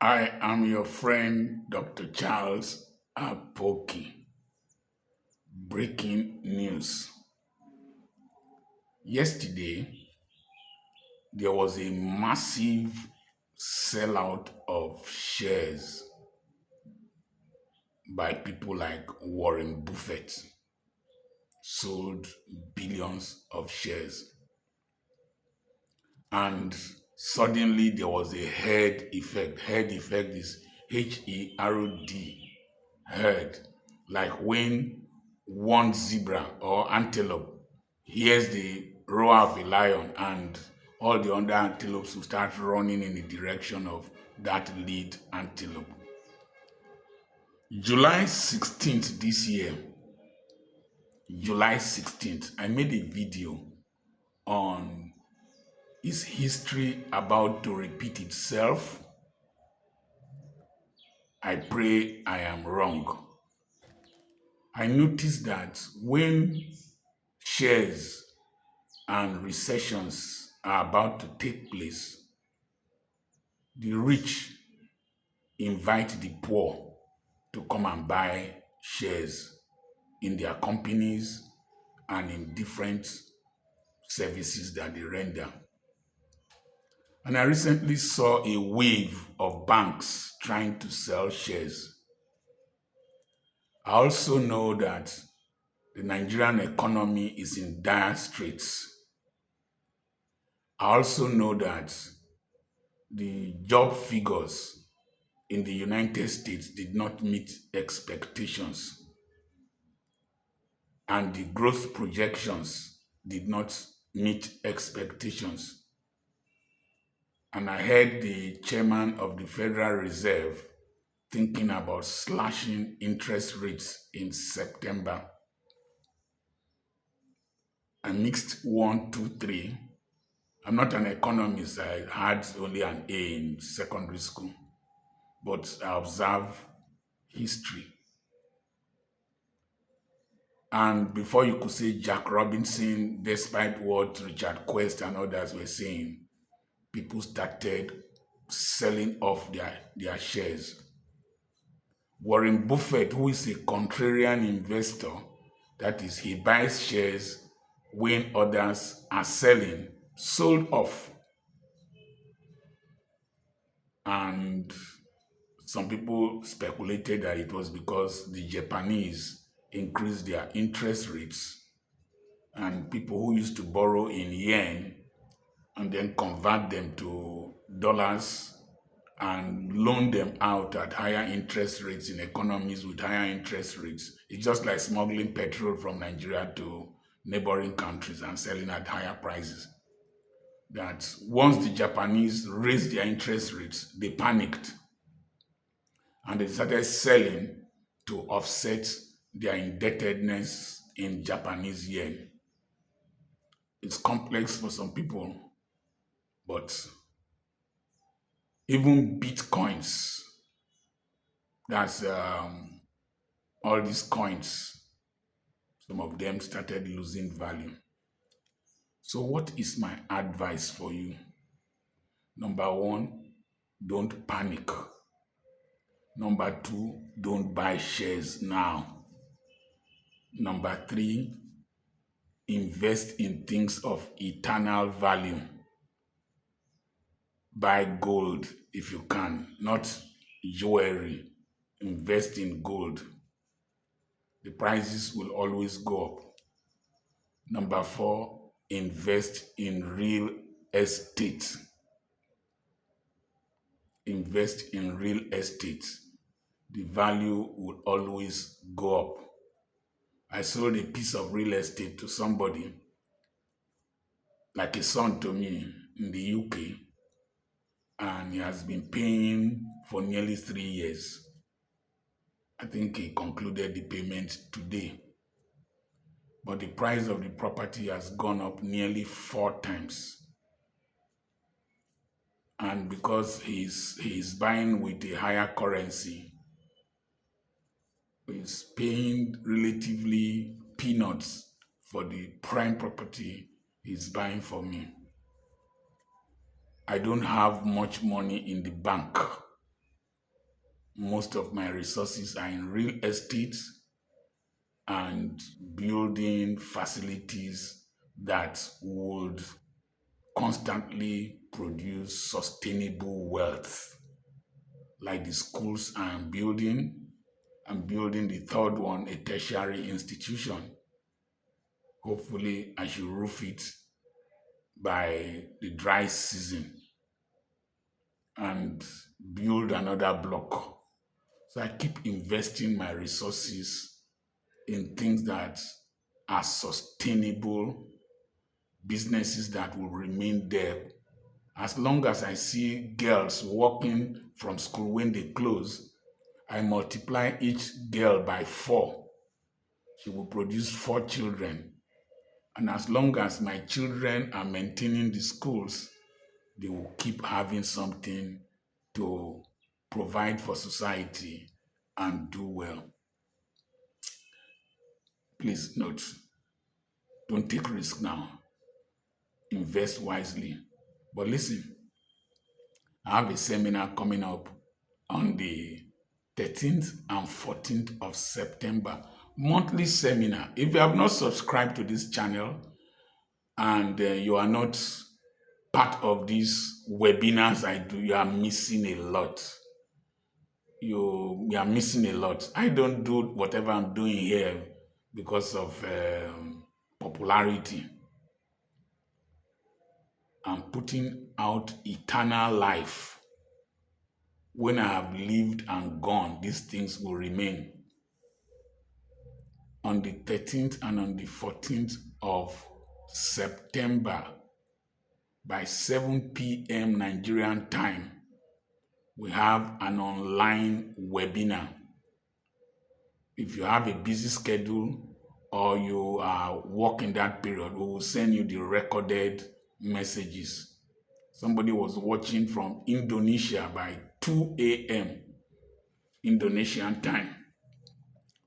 I am your friend, Dr. Charles Apoki. Breaking news. Yesterday, there was a massive sellout of shares by people like Warren Buffett, sold billions of shares. And suddenly there was a herd effect. Herd effect is HERD, herd. Like when one zebra or antelope hears the roar of a lion and all the other antelopes will start running in the direction of that lead antelope. July 16th this year, July 16th, I made a video on is history about to repeat itself? I pray I am wrong. I noticed that when shares and recessions are about to take place, the rich invite the poor to come and buy shares in their companies and in different services that they render. And I recently saw a wave of banks trying to sell shares. I also know that the Nigerian economy is in dire straits. I also know that the job figures in the United States did not meet expectations, and the growth projections did not meet expectations. And I heard the chairman of the Federal Reserve thinking about slashing interest rates in September. I mixed one, two, three. I'm not an economist. I had only an A in secondary school, but I observe history. And before you could say Jack Robinson, despite what Richard Quest and others were saying, people started selling off their shares. Warren Buffett, who is a contrarian investor, that is, he buys shares when others are selling, sold off. And some people speculated that it was because the Japanese increased their interest rates, and people who used to borrow in yen and then convert them to dollars and loan them out at higher interest rates in economies with higher interest rates. It's just like smuggling petrol from Nigeria to neighboring countries and selling at higher prices. That once the Japanese raised their interest rates, they panicked and they started selling to offset their indebtedness in Japanese yen. It's complex for some people, but even bitcoins, that's all these coins, some of them started losing value. So what is my advice for you? Number one, don't panic. Number two, don't buy shares now. Number three, invest in things of eternal value. Buy gold if you can, not jewelry. Invest in gold. The prices will always go up. Number four, invest in real estate. Invest in real estate. The value will always go up. I sold a piece of real estate to somebody, like a son to me in the UK, and he has been paying for nearly 3 years. I think he concluded the payment today. But the price of the property has gone up nearly 4 times. And because he's buying with a higher currency, he's paying relatively peanuts for the prime property he's buying for me. I don't have much money in the bank. Most of my resources are in real estate and building facilities that would constantly produce sustainable wealth, like the schools I'm building. I'm building the third one, a tertiary institution. Hopefully, I should roof it by the dry season and build another block. So I keep investing my resources in things that are sustainable, businesses that will remain there. As long as I see girls walking from school when they close, I multiply each girl by 4. She will produce 4 children. And as long as my children are maintaining the schools, they will keep having something to provide for society and do well. Please note, don't take risk now. Invest wisely. But listen, I have a seminar coming up on the 13th and 14th of September. Monthly seminar. If you have not subscribed to this channel and you are not part of these webinars I do, you are missing a lot. You are missing a lot. I don't do whatever I'm doing here because of popularity. I'm putting out eternal life. When I have lived and gone, these things will remain. On the 13th and on the 14th of September, by 7 p.m. Nigerian time, we have an online webinar. If you have a busy schedule or you are working that period, we will send you the recorded messages. Somebody was watching from Indonesia by 2 a.m. Indonesian time.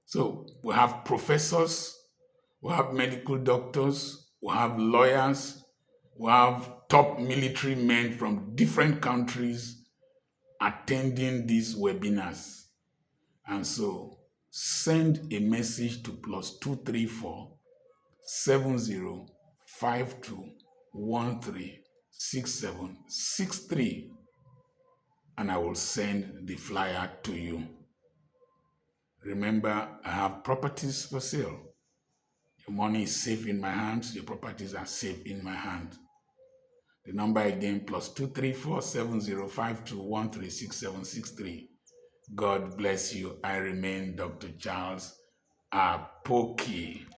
So we have professors, we have medical doctors, we have lawyers, we have top military men from different countries attending these webinars. And so send a message to +234 7052136763 and I will send the flyer to you. Remember, I have properties for sale. Your money is safe in my hands. Your properties are safe in my hand. The number again, +234 7052136763. God bless you. I remain Dr. Charles Apoki.